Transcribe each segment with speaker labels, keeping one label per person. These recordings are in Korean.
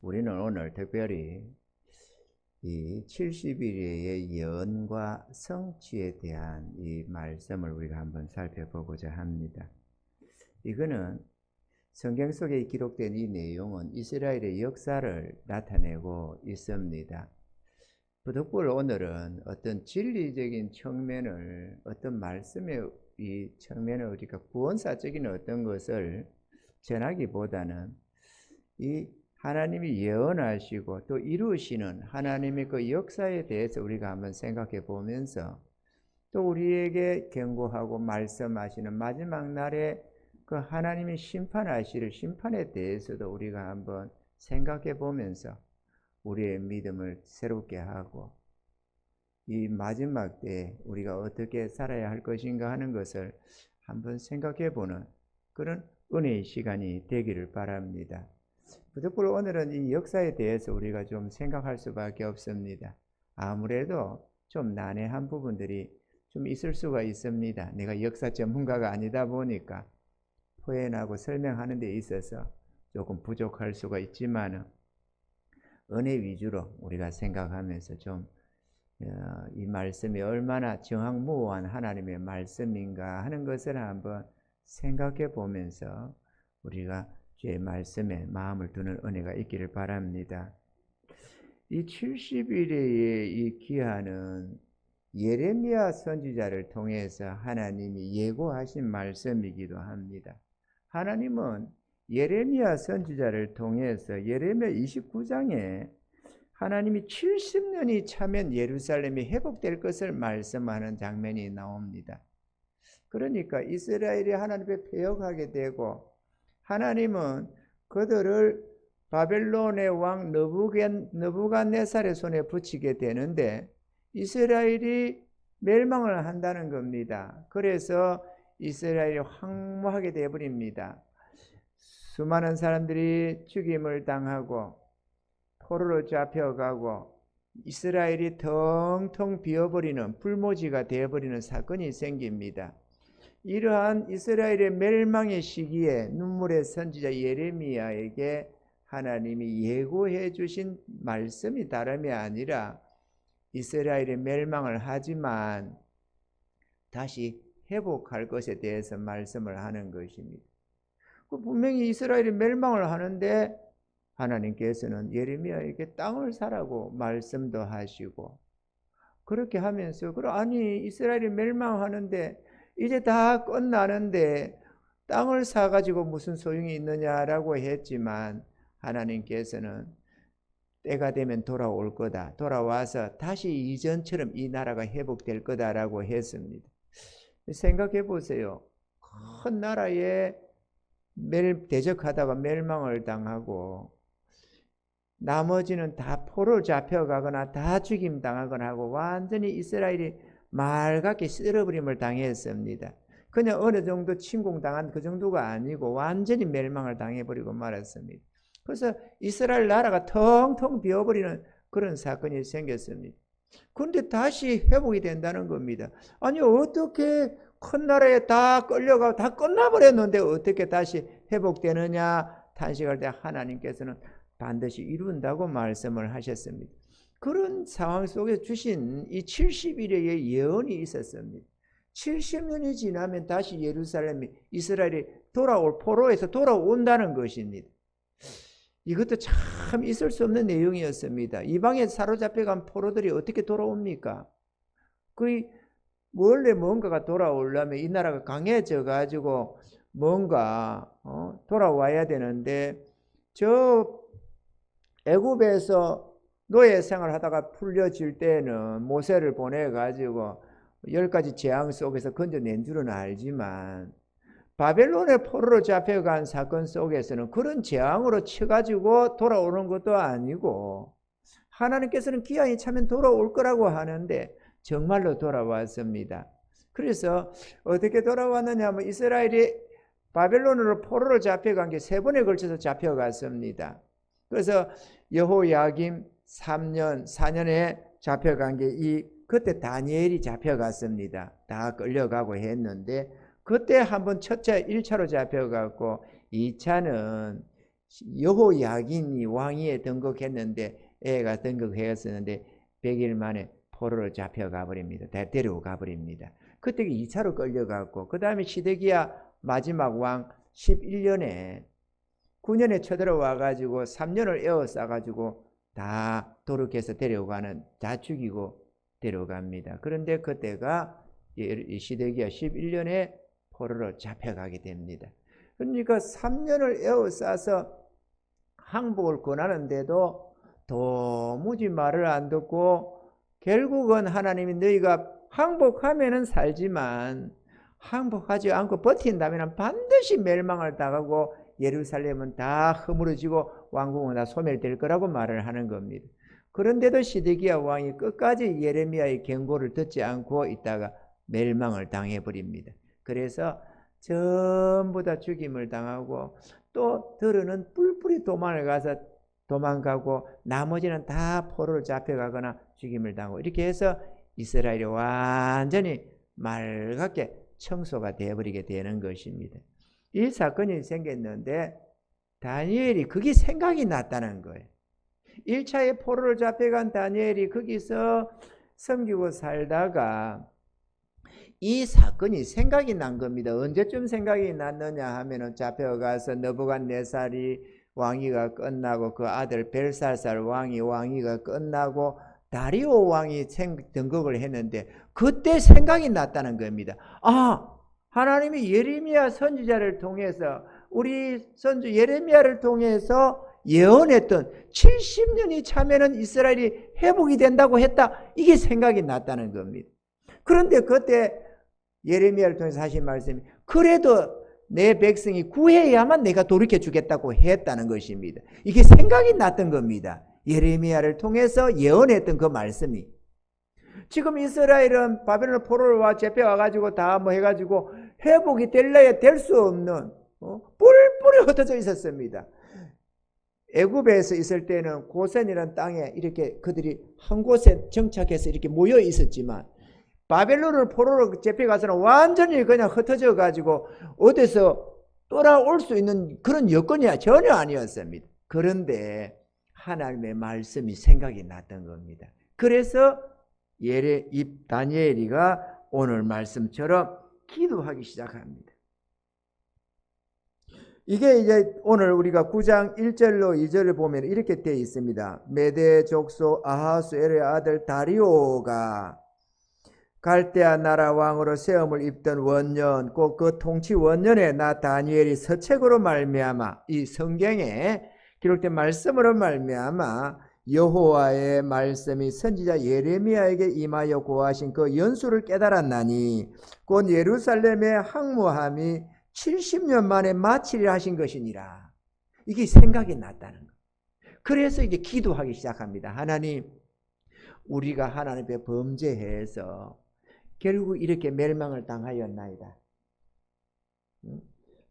Speaker 1: 우리는 오늘 특별히 이 70일의 예언과 성취에 대한 이 말씀을 우리가 한번 살펴보고자 합니다. 이거는 성경 속에 기록된 이 내용은 이스라엘의 역사를 나타내고 있습니다. 부득불 오늘은 어떤 진리적인 측면을, 어떤 말씀의 이 측면을 우리가 구원사적인 어떤 것을 전하기보다는 이 하나님이 예언하시고 또 이루시는 하나님의 그 역사에 대해서 우리가 한번 생각해 보면서 또 우리에게 경고하고 말씀하시는 마지막 날에 그 하나님이 심판하실 심판에 대해서도 우리가 한번 생각해 보면서 우리의 믿음을 새롭게 하고 이 마지막 때에 우리가 어떻게 살아야 할 것인가 하는 것을 한번 생각해 보는 그런 은혜의 시간이 되기를 바랍니다. 부득불 오늘은 이 역사에 대해서 우리가 좀 생각할 수밖에 없습니다. 아무래도 좀 난해한 부분들이 좀 있을 수가 있습니다. 내가 역사 전문가가 아니다 보니까 표현하고 설명하는 데 있어서 조금 부족할 수가 있지만 은혜 위주로 우리가 생각하면서 좀 이 말씀이 얼마나 정확무호한 하나님의 말씀인가 하는 것을 한번 생각해 보면서 우리가 주의 말씀에 마음을 두는 은혜가 있기를 바랍니다. 이 70일의 이 기한은 예레미야 선지자를 통해서 하나님이 예고하신 말씀이기도 합니다. 하나님은 예레미야 선지자를 통해서 예레미야 29장에 하나님이 70년이 차면 예루살렘이 회복될 것을 말씀하는 장면이 나옵니다. 그러니까 이스라엘이 하나님께 패역하게 되고 하나님은 그들을 바벨론의 왕 느부갓네살의 손에 붙이게 되는데 이스라엘이 멸망을 한다는 겁니다. 그래서 이스라엘이 황무하게 되어버립니다. 수많은 사람들이 죽임을 당하고 포로로 잡혀가고 이스라엘이 텅텅 비어버리는 불모지가 되어버리는 사건이 생깁니다. 이러한 이스라엘의 멸망의 시기에 눈물의 선지자 예레미야에게 하나님이 예고해 주신 말씀이 다름이 아니라 이스라엘의 멸망을 하지만 다시 회복할 것에 대해서 말씀을 하는 것입니다. 분명히 이스라엘이 멸망을 하는데 하나님께서는 예레미야에게 땅을 사라고 말씀도 하시고 그렇게 하면서 아니 이스라엘이 멸망하는데 이제 다 끝나는데 땅을 사가지고 무슨 소용이 있느냐라고 했지만 하나님께서는 때가 되면 돌아올 거다. 돌아와서 다시 이전처럼 이 나라가 회복될 거다라고 했습니다. 생각해 보세요. 큰 나라에 대적하다가 멸망을 당하고 나머지는 다 포로 잡혀가거나 다 죽임 당하거나 하고 완전히 이스라엘이 말갛게 쓸어버림을 당했습니다. 그냥 어느 정도 침공당한 그 정도가 아니고 완전히 멸망을 당해버리고 말았습니다. 그래서 이스라엘 나라가 텅텅 비어버리는 그런 사건이 생겼습니다. 그런데 다시 회복이 된다는 겁니다. 아니 어떻게 큰 나라에 다 끌려가고 다 끝나버렸는데 어떻게 다시 회복되느냐 탄식할 때 하나님께서는 반드시 이룬다고 말씀을 하셨습니다. 그런 상황 속에 주신 이 70일의 예언이 있었습니다. 70년이 지나면 다시 예루살렘이 이스라엘이 포로에서 돌아온다는 것입니다. 이것도 참 있을 수 없는 내용이었습니다. 이방에 사로잡혀간 포로들이 어떻게 돌아옵니까? 원래 뭔가가 돌아오려면 이 나라가 강해져 가지고 뭔가 돌아와야 되는데 저 애굽에서 노예 생활하다가 풀려질 때는 모세를 보내가지고 10가지 재앙 속에서 건져낸 줄은 알지만 바벨론의 포로로 잡혀간 사건 속에서는 그런 재앙으로 쳐가지고 돌아오는 것도 아니고 하나님께서는 기한이 차면 돌아올 거라고 하는데 정말로 돌아왔습니다. 그래서 어떻게 돌아왔느냐 하면 이스라엘이 바벨론으로 포로로 잡혀간 게 3번에 걸쳐서 잡혀갔습니다. 그래서 여호야김 4년에 잡혀간 게 그때 다니엘이 잡혀갔습니다. 다 끌려가고 했는데 그때 한번 첫째 1차로 잡혀갔고 2차는 여호야긴이 왕위에 등극했는데 애가 등극했었는데 100일 만에 포로로 잡혀가 버립니다. 데려가 버립니다. 그때 2차로 끌려갔고 그 다음에 시드기야 마지막 왕 11년에 9년에 쳐들어와 가지고 3년을 에워싸 가지고 다 도륙해서 데려가는, 다 죽이고 데려갑니다. 그런데 그때가 시드기야 11년에 포로로 잡혀가게 됩니다. 그러니까 3년을 에워싸서 항복을 권하는데도 도무지 말을 안 듣고 결국은 하나님이 너희가 항복하면은 살지만 항복하지 않고 버틴다면 반드시 멸망을 당하고 예루살렘은 다 허물어지고 왕궁은 다 소멸될 거라고 말을 하는 겁니다. 그런데도 시드기야 왕이 끝까지 예레미야의 경고를 듣지 않고 있다가 멸망을 당해버립니다. 그래서 전부 다 죽임을 당하고 또 더러는 뿔뿔이 도망을 가서 도망가고 나머지는 다 포로로 잡혀가거나 죽임을 당하고 이렇게 해서 이스라엘이 완전히 맑게 청소가 되어버리게 되는 것입니다. 이 사건이 생겼는데 다니엘이 그게 생각이 났다는 거예요. 1차에 포로를 잡혀간 다니엘이 거기서 섬기고 살다가 이 사건이 생각이 난 겁니다. 언제쯤 생각이 났느냐 하면은 잡혀가서 느부갓네살이 왕위가 끝나고 그 아들 벨사살 왕위가 끝나고 다리오 왕이 등극을 했는데 그때 생각이 났다는 겁니다. 아, 하나님이 예레미야 선지자를 통해서 우리 선주 예레미야를 통해서 예언했던 70년이 차면은 이스라엘이 회복이 된다고 했다. 이게 생각이 났다는 겁니다. 그런데 그때 예레미야를 통해서 하신 말씀이 그래도 내 백성이 구해야만 내가 돌이켜 주겠다고 했다는 것입니다. 이게 생각이 났던 겁니다. 예레미야를 통해서 예언했던 그 말씀이. 지금 이스라엘은 바벨론 포로를 잡혀와가지고 다 뭐 해가지고 회복이 될래야 될 수 없는 뿔뿔이 흩어져 있었습니다. 애굽에서 있을 때는 고센이라는 땅에 이렇게 그들이 한 곳에 정착해서 이렇게 모여 있었지만 바벨론을 포로로 잡혀가서는 완전히 그냥 흩어져 가지고 어디서 돌아올 수 있는 그런 여건이 전혀 아니었습니다. 그런데 하나님의 말씀이 생각이 났던 겁니다. 그래서 다니엘이가 오늘 말씀처럼 기도하기 시작합니다. 이게 이제 오늘 우리가 9장 1절로 2절을 보면 이렇게 되어 있습니다. 메대 족속 아하수엘의 아들 다리오가 갈대아 나라 왕으로 세움을 입던 원년 곧 그 통치 원년에 나 다니엘이 서책으로 말미암아 이 성경에 기록된 말씀으로 말미암아 여호와의 말씀이 선지자 예레미야에게 임하여 고하신 그 연수를 깨달았나니 곧 예루살렘의 항무함이 70년 만에 마치리라 하신 것이니라. 이게 생각이 났다는 거예요. 그래서 이제 기도하기 시작합니다. 하나님, 우리가 하나님 앞에 범죄해서 결국 이렇게 멸망을 당하였나이다.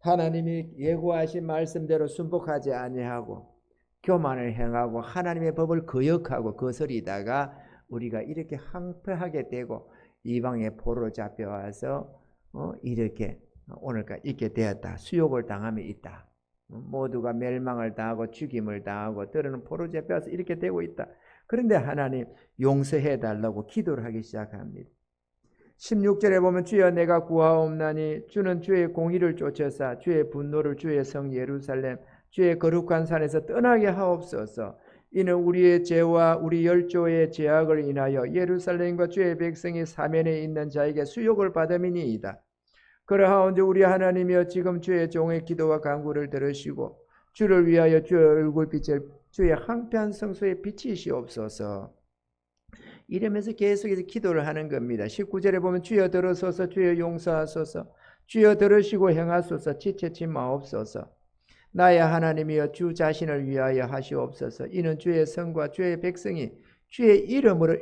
Speaker 1: 하나님이 예고하신 말씀대로 순복하지 아니하고 교만을 행하고 하나님의 법을 거역하고 거스리다가 우리가 이렇게 황폐하게 되고 이방의 포로로 잡혀와서 이렇게 오늘까지 있게 되었다. 수욕을 당함이 있다. 모두가 멸망을 당하고 죽임을 당하고 때로는 포로 잡혀와서 이렇게 되고 있다. 그런데 하나님 용서해 달라고 기도를 하기 시작합니다. 16절에 보면 주여 내가 구하옵나니 주는 주의 공의를 쫓아사 주의 분노를 주의 성 예루살렘 주의 거룩한 산에서 떠나게 하옵소서. 이는 우리의 죄와 우리 열조의 죄악을 인하여 예루살렘과 주의 백성이 사면에 있는 자에게 수욕을 받음이니이다. 그러하온즉 우리 하나님이여 지금 주의 종의 기도와 간구를 들으시고 주를 위하여 주의 얼굴빛을 주의 황폐한 성소에 비치시옵소서. 이러면서 계속해서 기도를 하는 겁니다. 19절에 보면 주여 들으소서 주여 용서하소서 주여 들으시고 행하소서 지체치 마옵소서. 나의 하나님이여 주 자신을 위하여 하시옵소서. 이는 주의 성과 주의 백성이 주의 이름으로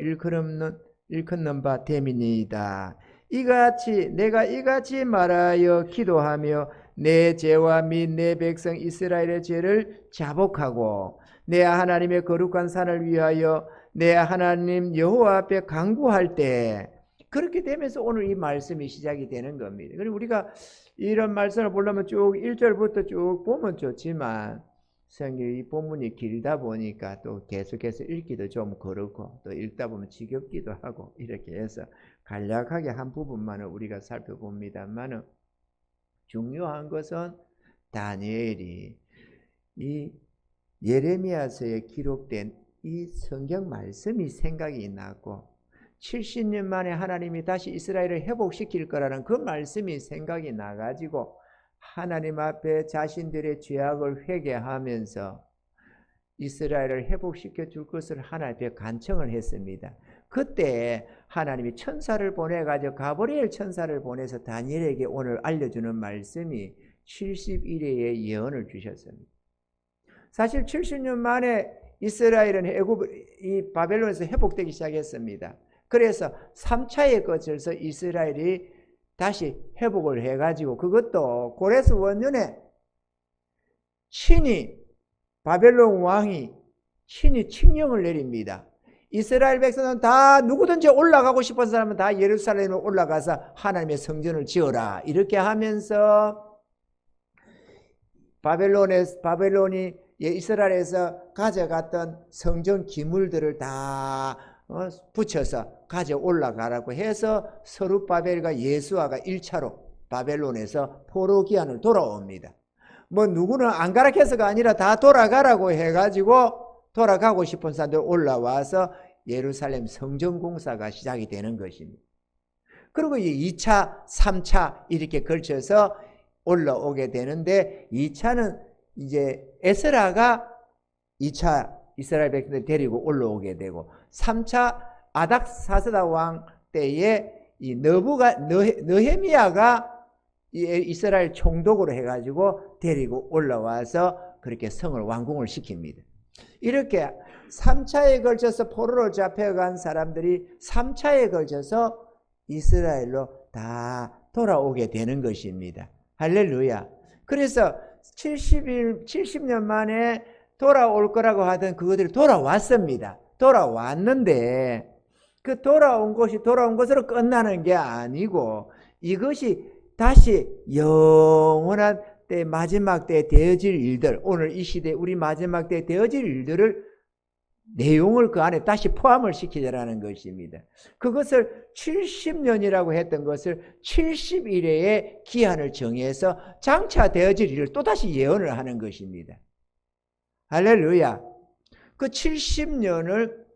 Speaker 1: 일컫는 바 됨이니이다. 내가 이같이 말하여 기도하며 내 죄와 및 내 백성 이스라엘의 죄를 자복하고 내 하나님의 거룩한 산을 위하여 내 하나님 여호와 앞에 간구할 때 그렇게 되면서 오늘 이 말씀이 시작이 되는 겁니다. 그리고 우리가 이런 말씀을 보려면 쭉 1절부터 쭉 보면 좋지만 이 본문이 길다 보니까 또 계속해서 읽기도 좀 그렇고 또 읽다 보면 지겹기도 하고 이렇게 해서 간략하게 한 부분만을 우리가 살펴봅니다만은 중요한 것은 다니엘이 이 예레미야서에 기록된 이 성경 말씀이 생각이 나고 70년 만에 하나님이 다시 이스라엘을 회복시킬 거라는 그 말씀이 생각이 나가지고 하나님 앞에 자신들의 죄악을 회개하면서 이스라엘을 회복시켜 줄 것을 하나님 앞에 간청을 했습니다. 그때 하나님이 천사를 보내가지고 가브리엘 천사를 보내서 다니엘에게 오늘 알려주는 말씀이 70일의 예언을 주셨습니다. 사실 70년 만에 이스라엘은 이 바벨론에서 회복되기 시작했습니다. 그래서 3차에 거쳐서 이스라엘이 다시 회복을 해가지고 그것도 고레스 원년에 친히 바벨론 왕이 친히 칙령을 내립니다. 이스라엘 백성은 다 누구든지 올라가고 싶은 사람은 다 예루살렘에 올라가서 하나님의 성전을 지어라. 이렇게 하면서 바벨론이 이스라엘에서 가져갔던 성전 기물들을 다 붙여서 가져 올라가라고 해서 서룹바벨과 예수아가 1차로 바벨론에서 포로 기한을 돌아옵니다. 뭐 누구는 안 가라 해서가 아니라 다 돌아가라고 해가지고 돌아가고 싶은 사람들 올라와서 예루살렘 성전 공사가 시작이 되는 것입니다. 그리고 2차, 3차 이렇게 걸쳐서 올라오게 되는데 2차는 이제 에스라가 2차 이스라엘 백성들 데리고 올라오게 되고 3차 아닥사스다 왕 때에 이 느헤미야가 이스라엘 총독으로 해가지고 데리고 올라와서 그렇게 성을 완공을 시킵니다. 이렇게 3차에 걸쳐서 포로로 잡혀간 사람들이 3차에 걸쳐서 이스라엘로 다 돌아오게 되는 것입니다. 할렐루야. 그래서 70년 만에 돌아올 거라고 하던 그것들이 돌아왔습니다. 돌아왔는데 그 돌아온 것으로 끝나는 게 아니고 이것이 다시 영원한 때 마지막 때에 되어질 일들, 오늘 이 시대 우리 마지막 때에 되어질 일들을 내용을 그 안에 다시 포함을 시키자라는 것입니다. 그것을 70년이라고 했던 것을 70일의 기한을 정해서 장차 되어질 일을 또다시 예언을 하는 것입니다. 할렐루야. 그 70년을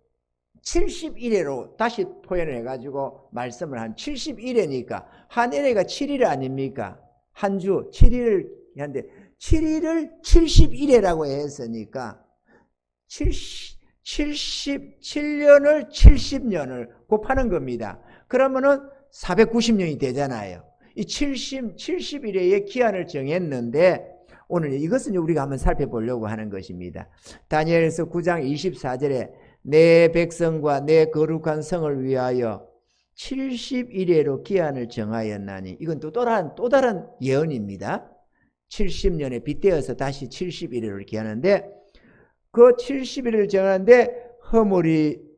Speaker 1: 71회로 다시 표현을 해가지고 말씀을 한 71회니까 한 해가 7일 아닙니까? 한 주 7일을 하는데 7일을 71회라고 했으니까 77년을 70년을 곱하는 겁니다. 그러면은 490년이 되잖아요. 이 71회의 기한을 정했는데 오늘 이것은 우리가 한번 살펴보려고 하는 것입니다. 다니엘서 9장 24절에 내 백성과 내 거룩한 성을 위하여 71회로 기한을 정하였나니 이건 또 다른 예언입니다. 70년에 빗대어서 다시 71회로 이렇게 하는데 그 70일을 정하는데 허물이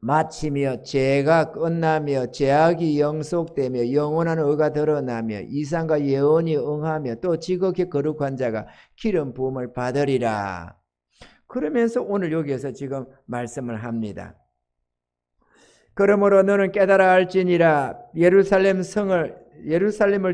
Speaker 1: 마치며 죄가 끝나며 죄악이 영속되며 영원한 의가 드러나며 이상과 예언이 응하며 또 지극히 거룩한 자가 기름 부음을 받으리라. 그러면서 오늘 여기에서 지금 말씀을 합니다. 그러므로 너는 깨달아 알지니라 예루살렘을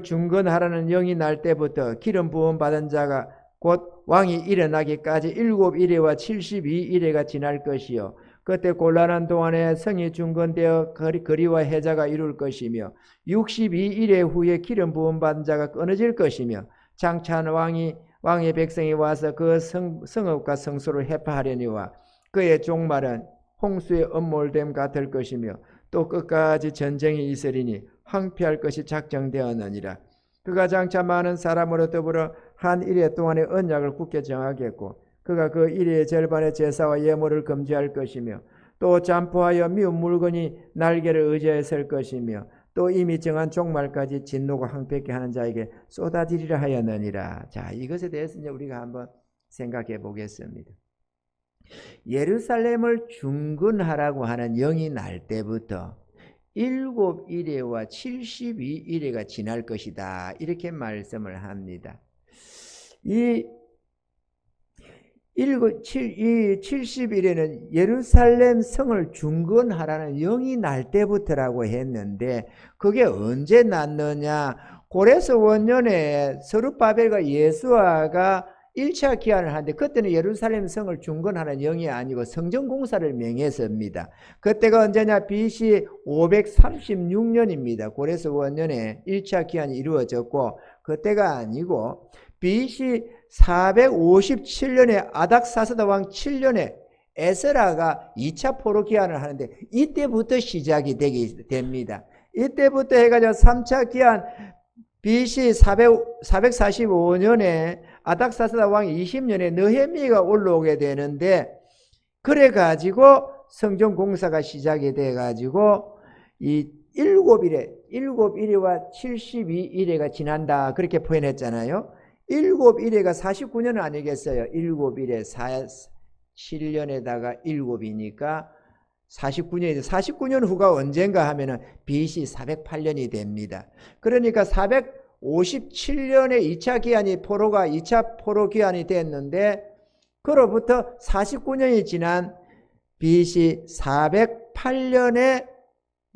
Speaker 1: 중건하라는 영이 날 때부터 기름 부음 받은 자가 곧 왕이 일어나기까지 7일에와 72일에가 지날 것이요 그때 곤란한 동안에 성이 중건되어 거리와 해자가 이룰 것이며 62일에 후에 기름 부음 받은 자가 끊어질 것이며 장차한 왕의 백성이 와서 그 성읍과 성소를 해파하려니와 그의 종말은 홍수의 엄몰됨 같을 것이며 또 끝까지 전쟁이 있으리니 황폐할 것이 작정되었느니라. 그가 장차 많은 사람으로 더불어 한 일해 동안의 언약을 굳게 정하겠고 그가 그 일의 절반의 제사와 예물을 금지할 것이며 또 잠포하여 미운 물건이 날개를 의지하여 설 것이며 또 이미 정한 종말까지 진노가 황폐케 하는 자에게 쏟아지리라 하였느니라. 자, 이것에 대해서 이제 우리가 한번 생각해 보겠습니다. 예루살렘을 중건하라고 하는 영이 날 때부터 7일에와 72일에가 지날 것이다. 이렇게 말씀을 합니다. 이 이 70일에는 예루살렘 성을 중건하라는 영이 날 때부터라고 했는데 그게 언제 났느냐? 고레스 원년에 스룹바벨과 예수아가 1차 기한을 하는데 그때는 예루살렘 성을 중건하는 영이 아니고 성전 공사를 명했습니다. 그때가 언제냐? BC 536년입니다. 고레스 원년에 1차 기한이 이루어졌고 그때가 아니고 BC 457년에 아닥사스다 왕 7년에 에스라가 2차 포로 기한을 하는데 이때부터 시작이 됩니다. 이때부터 해가지고 3차 기한 BC 445년에 아닥사스다 왕 20년에 느헤미야가 올라오게 되는데 그래가지고 성전 공사가 시작이 돼가지고 이 7일에와 72일에가 지난다 그렇게 표현했잖아요. 7일에가 49년 아니겠어요? 7일에 7년에다가 7이니까 49년이죠. 49년 후가 언젠가 하면은 BC 408년이 됩니다. 그러니까 457년에 2차 기한이 2차 포로 기한이 됐는데 그로부터 49년이 지난 BC 408년에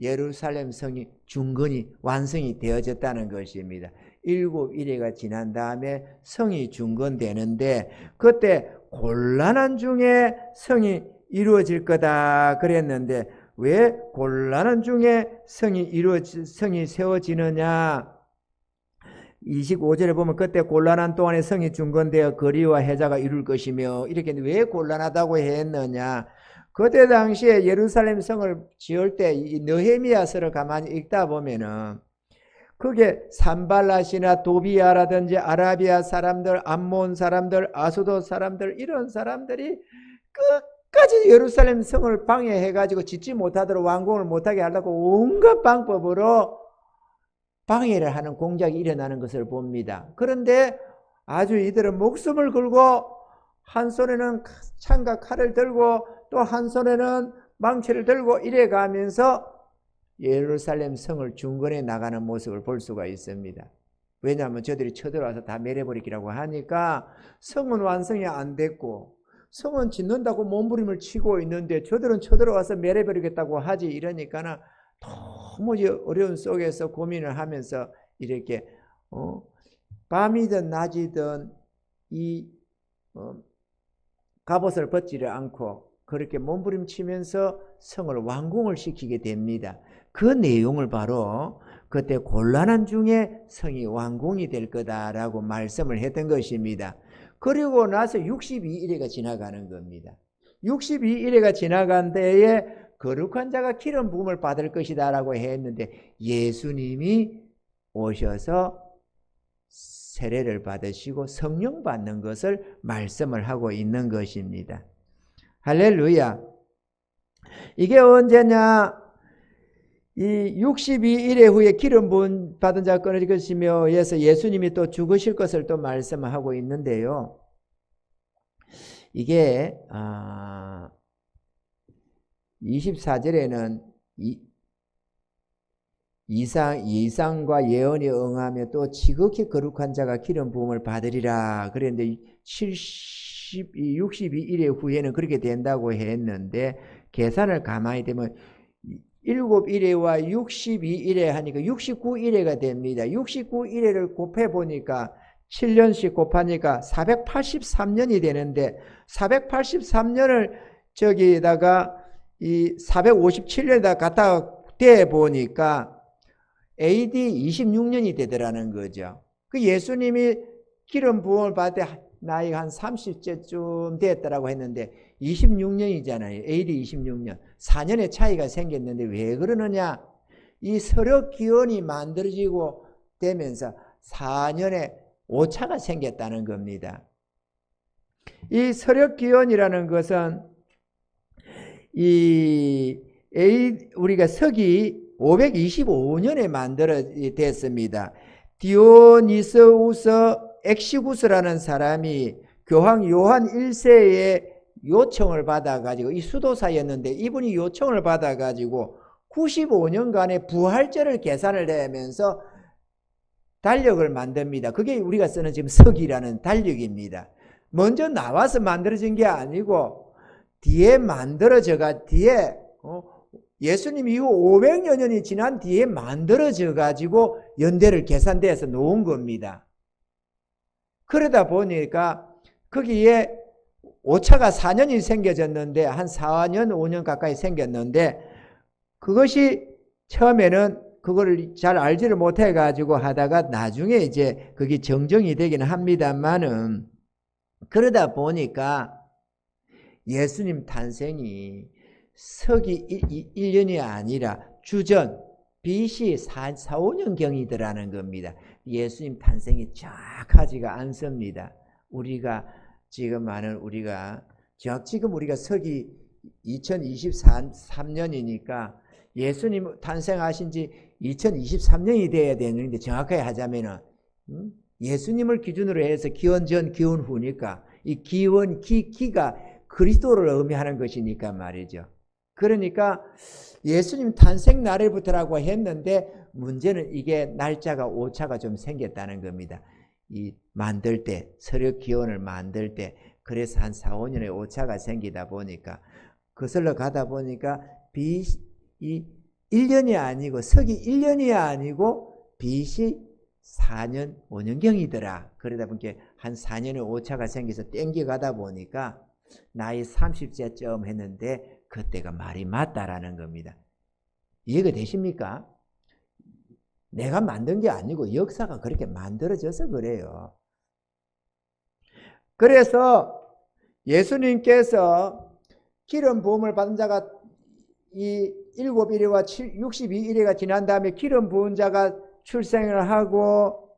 Speaker 1: 예루살렘 성이 중건이 완성이 되어졌다는 것입니다. 7일에가 지난 다음에 성이 중건되는데 그때 곤란한 중에 성이 이루어질 거다 그랬는데 왜 곤란한 중에 성이 세워지느냐? 25절에 보면 그때 곤란한 동안에 성이 중건되어 거리와 해자가 이룰 것이며 이렇게 왜 곤란하다고 했느냐? 그때 당시에 예루살렘 성을 지을 때 이 느헤미야서를 가만히 읽다 보면은 그게 산발랏이나 도비아라든지 아라비아 사람들, 암몬 사람들, 아수도 사람들 이런 사람들이 끝까지 예루살렘 성을 방해해가지고 짓지 못하도록 완공을 못하게 하려고 온갖 방법으로 방해를 하는 공작이 일어나는 것을 봅니다. 그런데 아주 이들은 목숨을 걸고 한 손에는 창과 칼을 들고 또 한 손에는 망치를 들고 이래 가면서 예루살렘 성을 중건해 나가는 모습을 볼 수가 있습니다. 왜냐하면 저들이 쳐들어와서 다 멸해버리기라고 하니까 성은 완성이 안 됐고 성은 짓는다고 몸부림을 치고 있는데 저들은 쳐들어와서 멸해버리겠다고 하지 이러니까는 너무 어려운 속에서 고민을 하면서 이렇게 밤이든 낮이든 이 갑옷을 벗지를 않고 그렇게 몸부림치면서 성을 완공을 시키게 됩니다. 그 내용을 바로 그때 곤란한 중에 성이 완공이 될 거다라고 말씀을 했던 것입니다. 그리고 나서 62일에가 지나가는 겁니다. 62일에가 지나간 때에 거룩한 자가 기름 부음을 받을 것이다 라고 했는데 예수님이 오셔서 세례를 받으시고 성령 받는 것을 말씀을 하고 있는 것입니다. 할렐루야. 이게 언제냐? 이 62일 후에 기름 부음 받은 자가 끊어질 것이며 해서 예수님이 또 죽으실 것을 또 말씀하고 있는데요. 이게 24절에는 이상과 예언이 응하며 또 지극히 거룩한 자가 기름 부음을 받으리라 그랬는데 62일 후에는 그렇게 된다고 했는데 계산을 가만히 되면 7일에와 62일에 하니까 69일에가 됩니다. 69일에를 곱해보니까 7년씩 곱하니까 483년이 되는데 483년을 저기다가 이 457년에다 갖다 대보니까 AD 26년이 되더라는 거죠. 그 예수님이 기름 부음을 받을 때 나이가 한 30세쯤 됐다라고 했는데 26년이잖아요. AD 26년. 4년의 차이가 생겼는데 왜 그러느냐? 이 서력 기원이 만들어지고 되면서 4년의 오차가 생겼다는 겁니다. 이 서력 기원이라는 것은 우리가 서기 525년에 만들어졌습니다. 디오니스우스 엑시구스라는 사람이 교황 요한 1세의 요청을 받아가지고 이 수도사였는데 이분이 요청을 받아가지고 95년간의 부활절을 계산을 내면서 달력을 만듭니다. 그게 우리가 쓰는 지금 서기라는 달력입니다. 먼저 나와서 만들어진 게 아니고 뒤에 만들어져가 뒤에 예수님 이후 500여 년이 지난 뒤에 만들어져 가지고 연대를 계산돼서 놓은 겁니다. 그러다 보니까 거기에 오차가 4년이 생겨졌는데 한 4년 5년 가까이 생겼는데 그것이 처음에는 그걸 잘 알지를 못해 가지고 하다가 나중에 이제 그게 정정이 되기는 합니다만은 그러다 보니까 예수님 탄생이 서기 1년이 아니라 주전 BC 4, 5년경이더라는 겁니다. 예수님 탄생이 정확하지가 않습니다. 우리가 지금 지금 우리가 서기 2023년이니까 예수님 탄생하신 지 2023년이 돼야 되는데 정확하게 하자면은 예수님을 기준으로 해서 기원 전 기원 후니까 이 기원 기가 그리스도를 의미하는 것이니까 말이죠. 그러니까 예수님 탄생 날부터라고 했는데 문제는 이게 날짜가 오차가 좀 생겼다는 겁니다. 이 만들 때 서력 기원을 만들 때 그래서 한 4, 5년의 오차가 생기다 보니까 거슬러 가다 보니까 이 1년이 아니고 서기 1년이 아니고 BC 4년 5년경이더라. 그러다 보니까 한 4년의 오차가 생겨서 땡겨가다 보니까 나이 30세쯤 했는데 그때가 말이 맞다라는 겁니다. 이해가 되십니까? 내가 만든 게 아니고 역사가 그렇게 만들어져서 그래요. 그래서 예수님께서 기름 부음을 받은 자가 이 7일과 62일이 지난 다음에 기름 부은 자가 출생을 하고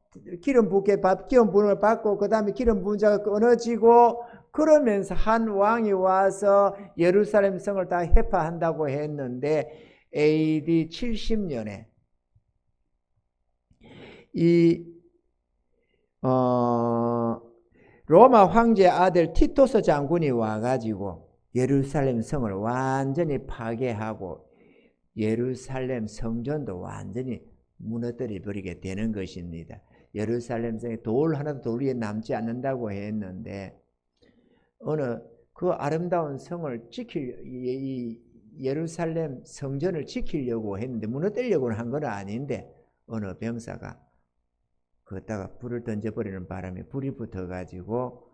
Speaker 1: 기름 부음을 받고 그 다음에 기름 부은 자가 끊어지고 그러면서 한 왕이 와서 예루살렘 성을 다 해파한다고 했는데 AD 70년에 로마 황제 아들 티토스 장군이 와가지고 예루살렘 성을 완전히 파괴하고 예루살렘 성전도 완전히 무너뜨려 버리게 되는 것입니다. 예루살렘 성에 돌 하나도 돌 위에 남지 않는다고 했는데 어느 그 아름다운 성을 이 예루살렘 성전을 지키려고 했는데 무너뜨리려고 한 건 아닌데 어느 병사가 그다가 불을 던져버리는 바람에 불이 붙어가지고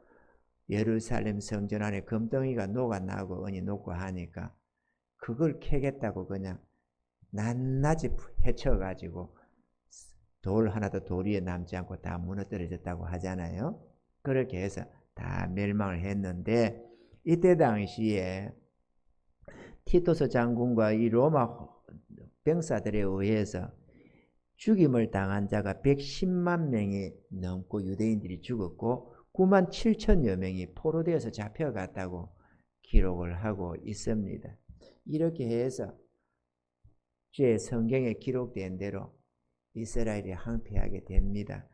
Speaker 1: 예루살렘 성전 안에 금덩이가 녹아나고 은이 녹고 하니까 그걸 캐겠다고 그냥 낱낱이 헤쳐가지고 돌 하나도 돌 위에 남지 않고 다 무너뜨려졌다고 하잖아요. 그렇게 해서 다 멸망을 했는데 이때 당시에 티토스 장군과 이 로마 병사들에 의해서 죽임을 당한 자가 110만 명이 넘고 유대인들이 죽었고 9만 7천여 명이 포로되어서 잡혀갔다고 기록을 하고 있습니다. 이렇게 해서 제 성경에 기록된 대로 이스라엘이 항폐하게 됩니다.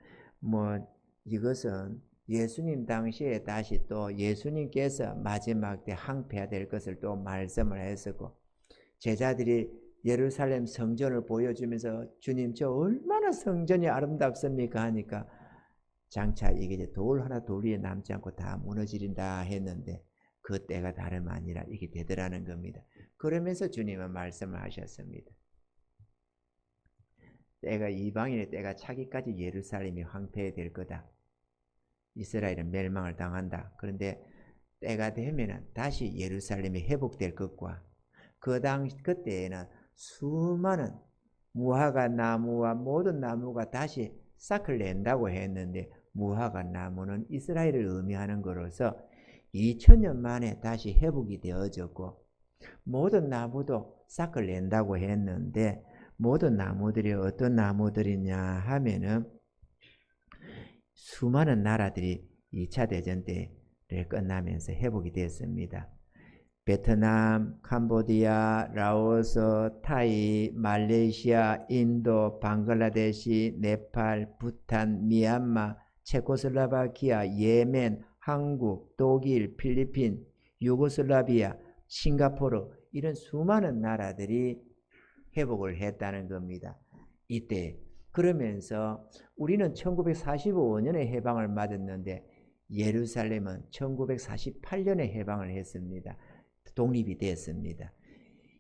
Speaker 1: 이것은 예수님 당시에 다시 또 예수님께서 마지막 때 항폐해야 될 것을 또 말씀을 했었고 제자들이 예루살렘 성전을 보여주면서 주님 저 얼마나 성전이 아름답습니까 하니까 장차 이게 이제 돌 하나 돌 위에 남지 않고 다 무너지린다 했는데 그 때가 다름 아니라 이게 되더라는 겁니다. 그러면서 주님은 말씀을 하셨습니다. 때가 이방인의 때가 차기까지 예루살렘이 황폐될 거다. 이스라엘은 멸망을 당한다. 그런데 때가 되면 다시 예루살렘이 회복될 것과 그때에는 수많은 무화과 나무와 모든 나무가 다시 싹을 낸다고 했는데 무화과 나무는 이스라엘을 의미하는 것으로서 2000년 만에 다시 회복이 되어졌고 모든 나무도 싹을 낸다고 했는데 모든 나무들이 어떤 나무들이냐 하면은 수많은 나라들이 2차 대전 때를 끝나면서 회복이 됐습니다. 베트남, 캄보디아, 라오스, 타이, 말레이시아, 인도, 방글라데시, 네팔, 부탄, 미얀마, 체코슬로바키아, 예멘, 한국, 독일, 필리핀, 유고슬라비아, 싱가포르 이런 수많은 나라들이 회복을 했다는 겁니다. 이때 그러면서 우리는 1945년에 해방을 맞았는데 예루살렘은 1948년에 해방을 했습니다. 독립이 됐습니다.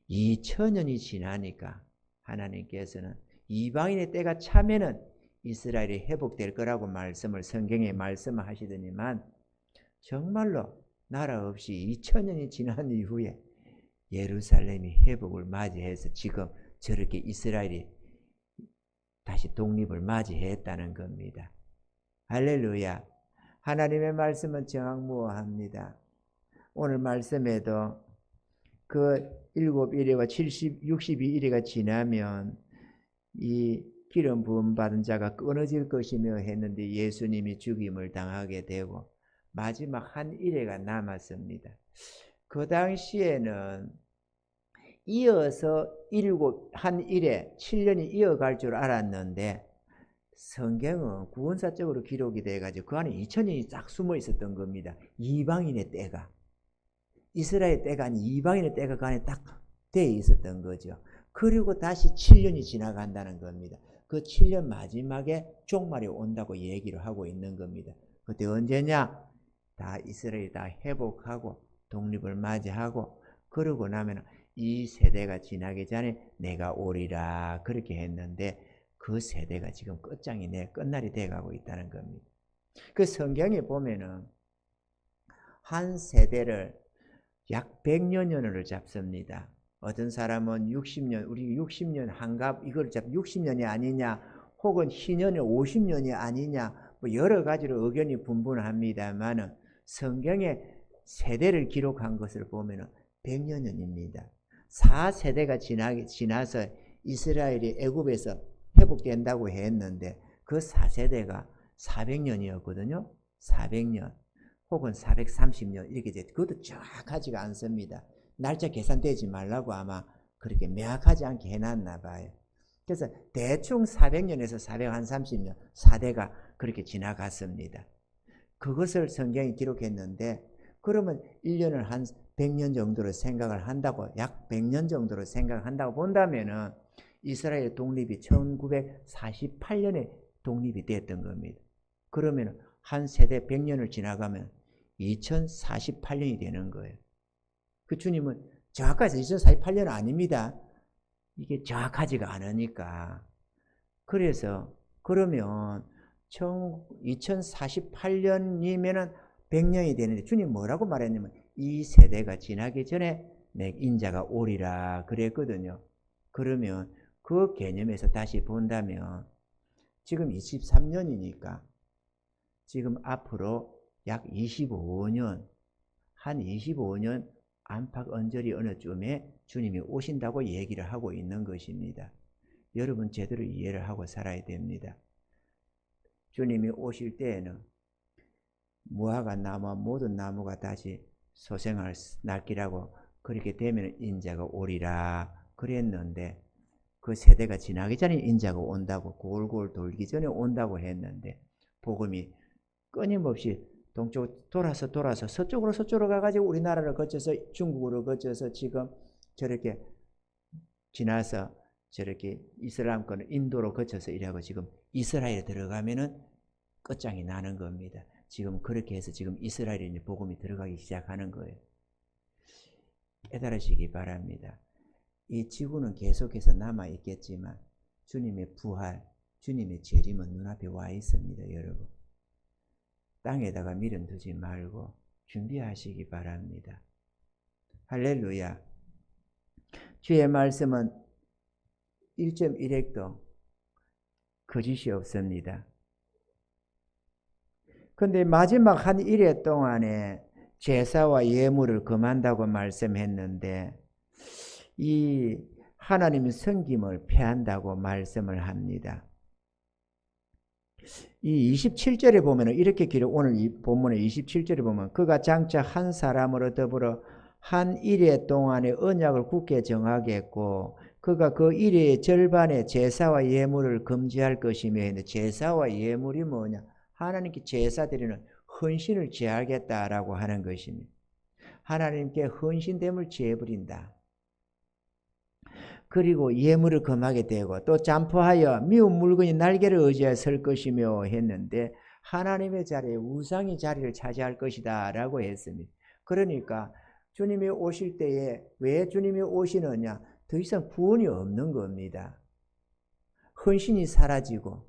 Speaker 1: 2000년이 지나니까 하나님께서는 이방인의 때가 차면은 이스라엘이 회복될 거라고 말씀을 성경에 말씀하시더니만 정말로 나라 없이 2000년이 지난 이후에 예루살렘이 회복을 맞이해서 지금 저렇게 이스라엘이 다시 독립을 맞이했다는 겁니다. 할렐루야. 하나님의 말씀은 정확무어합니다. 오늘 말씀에도 그 7일과 62일이 지나면 이 기름 부음 받은 자가 끊어질 것이며 했는데 예수님이 죽임을 당하게 되고 마지막 한 일회가 남았습니다. 그 당시에는 이어서 한 일회 7년이 이어갈 줄 알았는데 성경은 구원사적으로 기록이 돼가지고 그 안에 2000년이 싹 숨어 있었던 겁니다. 이방인의 때가. 이스라엘 때가 아닌 이방인의 때가 그 안에 딱 돼 있었던 거죠. 그리고 다시 7년이 지나간다는 겁니다. 그 7년 마지막에 종말이 온다고 얘기를 하고 있는 겁니다. 그때 언제냐? 다 이스라엘이 다 회복하고 독립을 맞이하고 그러고 나면 이 세대가 지나기 전에 내가 오리라 그렇게 했는데 그 세대가 지금 끝날이 돼가고 있다는 겁니다. 그 성경에 보면은 한 세대를 약 100년을 잡습니다. 어떤 사람은 60년, 우리 60년 한갑 이걸 60년이 아니냐, 혹은 희년이 50년이 아니냐, 뭐 여러 가지로 의견이 분분합니다만은 성경에 세대를 기록한 것을 보면은 100년입니다. 4세대가 지나서 이스라엘이 애굽에서 회복된다고 했는데 그 4세대가 400년이었거든요. 400년 혹은 430년 이렇게 돼. 그것도 정확하지가 않습니다. 날짜 계산되지 말라고 아마 그렇게 명확하지 않게 해놨나 봐요. 그래서 대충 400년에서 430년 4대가 그렇게 지나갔습니다. 그것을 성경이 기록했는데 그러면 1년을 한 100년 정도로 생각을 한다고, 약 100년 정도로 생각한다고 본다면은 이스라엘 독립이 1948년에 독립이 됐던 겁니다. 그러면 한 세대 100년을 지나가면 2048년이 되는 거예요. 그 주님은 정확하게 2048년 아닙니다. 이게 정확하지가 않으니까. 그래서 그러면 2048년이면은 100년이 되는데 주님 뭐라고 말했냐면 이 세대가 지나기 전에 내 인자가 오리라 그랬거든요. 그러면 그 개념에서 다시 본다면 지금 23년이니까 지금 앞으로 약 25년, 한 25년 안팎 언저리 어느 쯤에 주님이 오신다고 얘기를 하고 있는 것입니다. 여러분 제대로 이해를 하고 살아야 됩니다. 주님이 오실 때에는 무화과 나무와 모든 나무가 다시 소생할 날기라고 그렇게 되면 인자가 오리라 그랬는데 그 세대가 지나기 전에 인자가 온다고 골골 돌기 전에 온다고 했는데 복음이 끊임없이 동쪽 돌아서 서쪽으로 가가지고 우리나라를 거쳐서 중국으로 거쳐서 지금 저렇게 지나서 저렇게 이슬람권을 인도로 거쳐서 이라고 지금 이스라엘에 들어가면은 끝장이 나는 겁니다. 지금 그렇게 해서 지금 이스라엘에 이제 복음이 들어가기 시작하는 거예요. 깨달으시기 바랍니다. 이 지구는 계속해서 남아 있겠지만 주님의 부활, 주님의 재림은 눈앞에 와 있습니다, 여러분. 땅에다가 미련 두지 말고 준비하시기 바랍니다. 할렐루야. 주의 말씀은 1.1핵도 거짓이 없습니다. 근데 마지막 한 1회 동안에 제사와 예물을 금한다고 말씀했는데 이 하나님의 섬김을 패한다고 말씀을 합니다. 이 27절에 보면 이렇게 오늘 이 본문의 27절에 보면 그가 장차 한 사람으로 더불어 한 일회 동안의 언약을 굳게 정하겠고 그가 그 일회의 절반의 제사와 예물을 금지할 것이며 했는데 제사와 예물이 뭐냐? 하나님께 제사 드리는 헌신을 제하겠다라고 하는 것입니다. 하나님께 헌신됨을 제해버린다. 그리고 예물을 금하게 되고 또 잠포하여 미운 물건이 날개를 의지하여 설 것이며 했는데 하나님의 자리에 우상이 자리를 차지할 것이다 라고 했습니다. 그러니까 주님이 오실 때에 왜 주님이 오시느냐? 더 이상 구원이 없는 겁니다. 헌신이 사라지고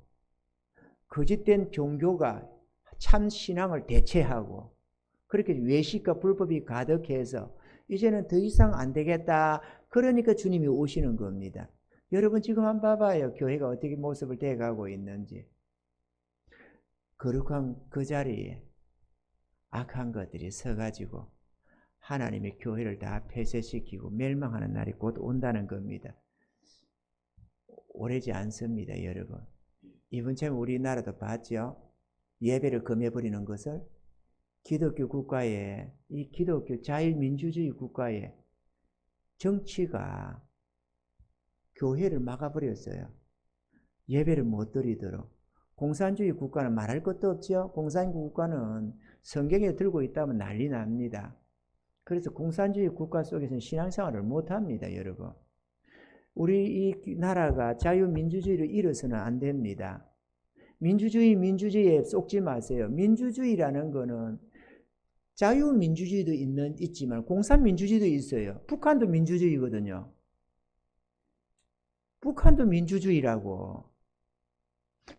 Speaker 1: 거짓된 종교가 참 신앙을 대체하고 그렇게 외식과 불법이 가득해서 이제는 더 이상 안 되겠다. 그러니까 주님이 오시는 겁니다. 여러분 지금 한번 봐봐요. 교회가 어떻게 모습을 떼가고 있는지. 거룩한 그 자리에 악한 것들이 서가지고 하나님의 교회를 다 폐쇄시키고 멸망하는 날이 곧 온다는 겁니다. 오래지 않습니다, 여러분. 이번처럼 우리나라도 봤죠? 예배를 금해버리는 것을. 기독교 국가에, 이 기독교 자유민주주의 국가에 정치가 교회를 막아버렸어요. 예배를 못 드리도록. 공산주의 국가는 말할 것도 없죠. 공산주의 국가는 성경에 들고 있다면 난리 납니다. 그래서 공산주의 국가 속에서는 신앙생활을 못합니다, 여러분. 우리 이 나라가 자유민주주의를 잃어서는 안 됩니다. 민주주의에 속지 마세요. 민주주의라는 거는 자유민주주의도 있지만 공산민주주의도 있어요. 북한도 민주주의거든요. 북한도 민주주의라고.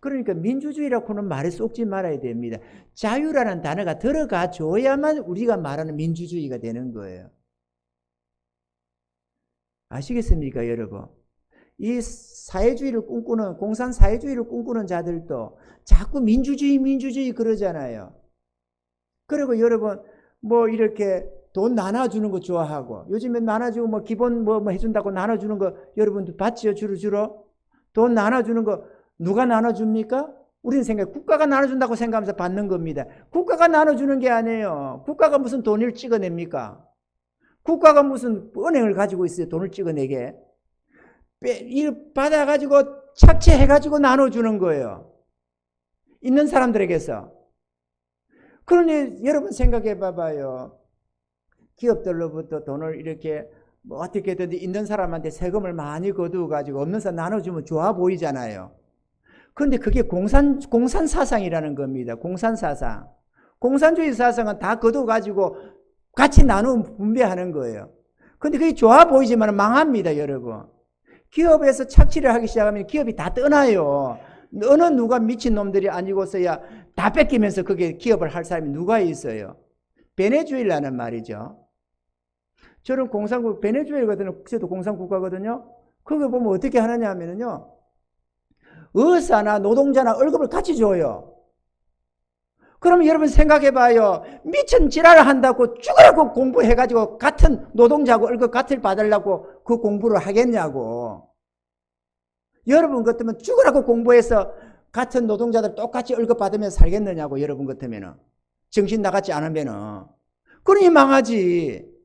Speaker 1: 그러니까 민주주의라고는 말에 쏙지 말아야 됩니다. 자유라는 단어가 들어가 줘야만 우리가 말하는 민주주의가 되는 거예요. 아시겠습니까, 여러분? 이 사회주의를 꿈꾸는, 공산 사회주의를 꿈꾸는 자들도 자꾸 민주주의 그러잖아요. 그리고 여러분, 뭐 이렇게 돈 나눠주는 거 좋아하고, 요즘에 나눠주고 뭐 기본 뭐 해준다고 나눠주는 거 여러분들 봤죠? 주로? 돈 나눠주는 거 누가 나눠줍니까? 우리는 국가가 나눠준다고 생각하면서 받는 겁니다. 국가가 나눠주는 게 아니에요. 국가가 무슨 돈을 찍어냅니까? 국가가 무슨 은행을 가지고 있어요. 돈을 찍어내게. 이 받아가지고 착취해가지고 나눠주는 거예요. 있는 사람들에게서. 그러니 여러분 생각해 봐봐요. 기업들로부터 돈을 이렇게 뭐 어떻게든 있는 사람한테 세금을 많이 거두어가지고 없는 사람 나눠주면 좋아 보이잖아요. 그런데 그게 공산 사상이라는 겁니다. 공산 사상. 공산주의 사상은 다 거둬가지고 같이 나누어 분배하는 거예요. 그런데 그게 좋아 보이지만 망합니다, 여러분. 기업에서 착취를 하기 시작하면 기업이 다 떠나요. 어느 누가 미친놈들이 아니고서야 다 뺏기면서 그게 기업을 할 사람이 누가 있어요. 베네수엘라는 말이죠. 저는 베네수엘거든요. 저도 공산국가거든요. 거기 보면 어떻게 하느냐 하면요. 의사나 노동자나 월급을 같이 줘요. 그러면 여러분 생각해 봐요. 미친 지랄을 한다고 죽으라고 공부해가지고 같은 노동자하고 월급 같이 받으려고 그 공부를 하겠냐고. 여러분 같으면 죽으라고 공부해서 같은 노동자들 똑같이 월급 받으면 살겠느냐고. 여러분 같으면은. 정신 나갔지 않으면은. 그러니 망하지.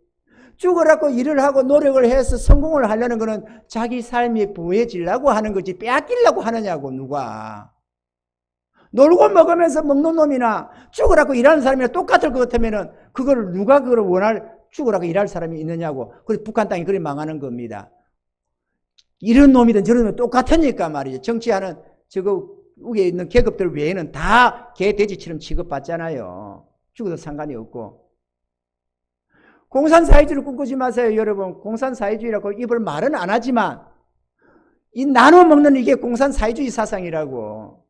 Speaker 1: 죽으라고 일을 하고 노력을 해서 성공을 하려는 거는 자기 삶이 부해지려고 하는 거지 빼앗기려고 하느냐고. 누가. 놀고 먹으면서 먹는 놈이나 죽으라고 일하는 사람이나 똑같을 것 같으면은 그걸 누가 그걸 죽으라고 일할 사람이 있느냐고. 그래서 북한 땅이 그리 망하는 겁니다. 이런 놈이든 저런 놈이든 똑같으니까 말이죠. 정치하는 저거 위에 있는 계급들 외에는 다 개 돼지처럼 취급받잖아요. 죽어도 상관이 없고. 공산사회주의를 꿈꾸지 마세요, 여러분. 공산사회주의라고 입을 말은 안 하지만 이 나눠 먹는 이게 공산사회주의 사상이라고.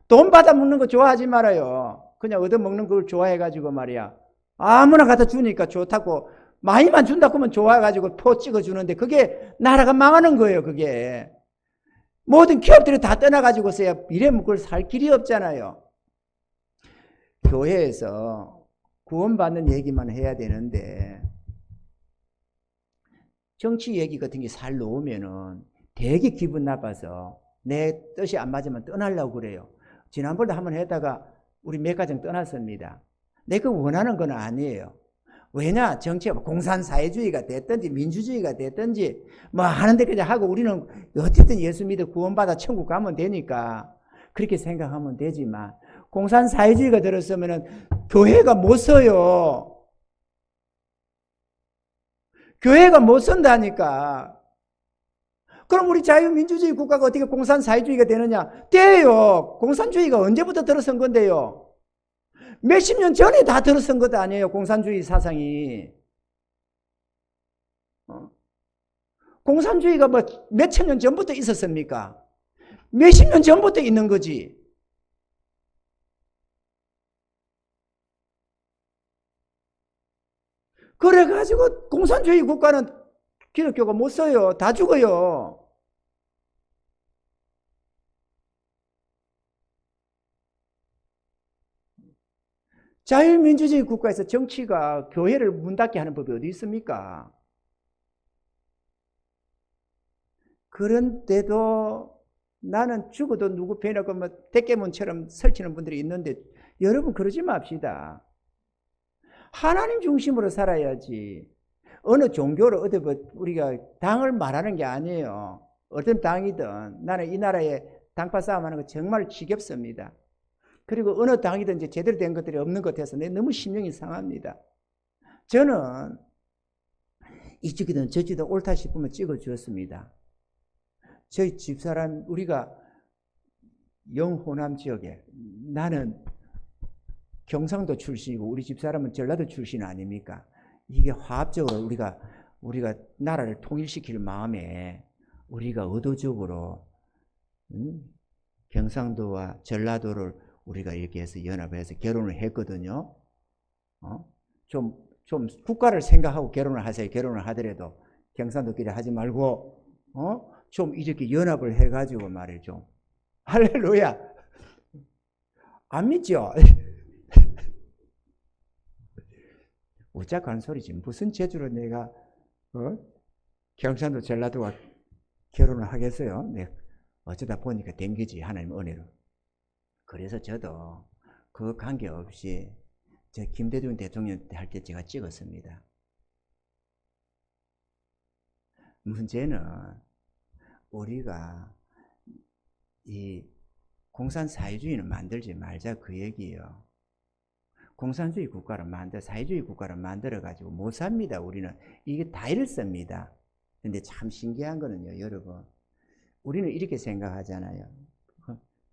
Speaker 1: 돈 받아 먹는 거 좋아하지 말아요. 그냥 얻어먹는 걸 좋아해가지고 말이야. 아무나 갖다 주니까 좋다고 많이만 준다고 하면 좋아해가지고 표 찍어주는데 그게 나라가 망하는 거예요. 그게. 모든 기업들이 다 떠나가지고서야 이래면 그걸 살 길이 없잖아요. 교회에서 구원받는 얘기만 해야 되는데 정치 얘기 같은 게 살 놓으면은 되게 기분 나빠서 내 뜻이 안 맞으면 떠나려고 그래요. 지난번에 한번 했다가 우리 몇 가정 떠났습니다. 내가 원하는 건 아니에요. 왜냐? 정치가 공산사회주의가 됐든지 민주주의가 됐든지 뭐 하는 데까지 하고 우리는 어쨌든 예수 믿어 구원받아 천국 가면 되니까 그렇게 생각하면 되지만 공산사회주의가 들었으면 교회가 못 서요. 교회가 못 선다니까. 그럼 우리 자유민주주의 국가가 어떻게 공산사회주의가 되느냐? 돼요. 공산주의가 언제부터 들어선 건데요? 몇십 년 전에 다 들어선 것도 아니에요. 공산주의 사상이. 공산주의가 뭐 몇천 년 전부터 있었습니까? 몇십 년 전부터 있는 거지. 그래가지고 공산주의 국가는 기독교가 못 써요. 다 죽어요. 자유민주주의 국가에서 정치가 교회를 문 닫게 하는 법이 어디 있습니까? 그런데도 나는 죽어도 누구 배나고 뭐 대깨문처럼 설치는 분들이 있는데 여러분 그러지 맙시다. 하나님 중심으로 살아야지. 어느 종교를 어디 우리가 당을 말하는 게 아니에요. 어떤 당이든 나는 이 나라에 당파 싸움하는 거 정말 지겹습니다. 그리고 어느 당이든 이제 제대로 된 것들이 없는 것 같아서 너무 심령이 상합니다. 저는 이쪽이든 저쪽이든 옳다 싶으면 찍어주었습니다. 저희 집사람 우리가 영호남 지역에 나는 경상도 출신이고 우리 집사람은 전라도 출신 아닙니까? 이게 화합적으로 우리가 나라를 통일시킬 마음에 우리가 의도적으로 경상도와 전라도를 우리가 이렇게 해서 연합해서 결혼을 했거든요. 좀 국가를 생각하고 결혼을 하세요. 결혼을 하더라도 경상도끼리 하지 말고 좀 이렇게 연합을 해가지고 말이죠. 할렐루야. 안 믿죠? 우짝하는 소리지. 무슨 재주로 내가 경상도 전라도와 결혼을 하겠어요? 네. 어쩌다 보니까 된 거지. 하나님 은혜로. 그래서 저도 그 관계없이 저 김대중 대통령 할 때 제가 찍었습니다. 문제는 우리가 이 공산사회주의는 만들지 말자 그 얘기예요. 공산주의 국가를 사회주의 국가를 만들어가지고 못 삽니다. 우리는 이게 다 이렇습니다. 근데 참 신기한 거는요, 여러분. 우리는 이렇게 생각하잖아요.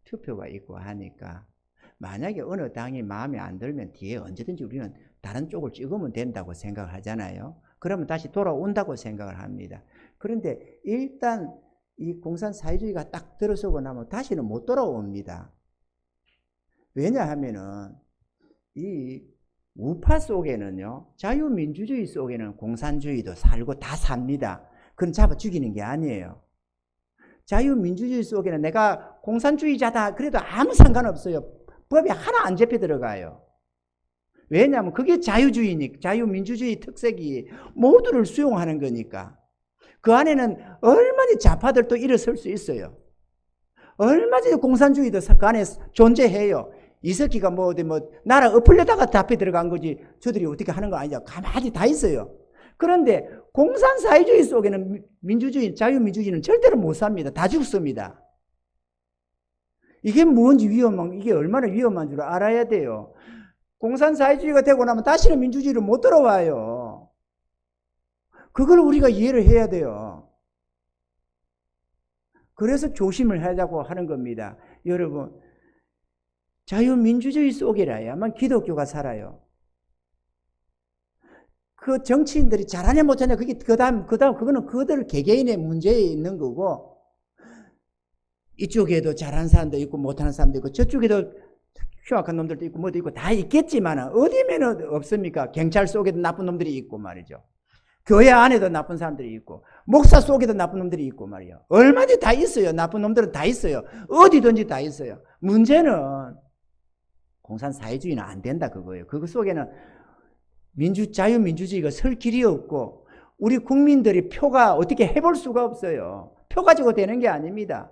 Speaker 1: 투표가 있고 하니까 만약에 어느 당이 마음에 안 들면 뒤에 언제든지 우리는 다른 쪽을 찍으면 된다고 생각하잖아요. 그러면 다시 돌아온다고 생각을 합니다. 그런데 일단 이 공산사회주의가 딱 들어서고 나면 다시는 못 돌아옵니다. 왜냐하면은 이 우파 속에는요, 자유민주주의 속에는 공산주의도 살고 다 삽니다. 그건 잡아 죽이는 게 아니에요. 자유민주주의 속에는 내가 공산주의자다 그래도 아무 상관없어요. 법에 하나 안 잡혀 들어가요. 왜냐하면 그게 자유민주주의 특색이 모두를 수용하는 거니까. 그 안에는 얼마든지 좌파들도 일어설 수 있어요. 얼마든지 공산주의도 그 안에 존재해요. 이석기가 나라 엎으려다가 잡혀 들어간 거지 저들이 어떻게 하는 거 아니죠. 가만히 다 있어요. 그런데 공산사회주의 속에는 자유민주주의는 절대로 못 삽니다. 다 죽습니다. 이게 뭔지 이게 얼마나 위험한 줄 알아야 돼요. 공산사회주의가 되고 나면 다시는 민주주의로 못 들어와요. 그걸 우리가 이해를 해야 돼요. 그래서 조심을 하자고 하는 겁니다. 여러분, 자유민주주의 속이라야만 기독교가 살아요. 그 정치인들이 잘하냐 못하냐 그거는 그들 개개인의 문제에 있는 거고, 이쪽에도 잘하는 사람도 있고 못하는 사람도 있고 저쪽에도 흉악한 놈들도 있고 뭐도 있고 다 있겠지만 어디면 없습니까? 경찰 속에도 나쁜 놈들이 있고 말이죠. 교회 안에도 나쁜 사람들이 있고 목사 속에도 나쁜 놈들이 있고 말이요. 얼마든지 다 있어요. 나쁜 놈들은 다 있어요. 어디든지 다 있어요. 문제는 공산사회주의는 안 된다 그거예요. 그거 속에는 자유민주주의가 설 길이 없고 우리 국민들이 표가 어떻게 해볼 수가 없어요. 표 가지고 되는 게 아닙니다.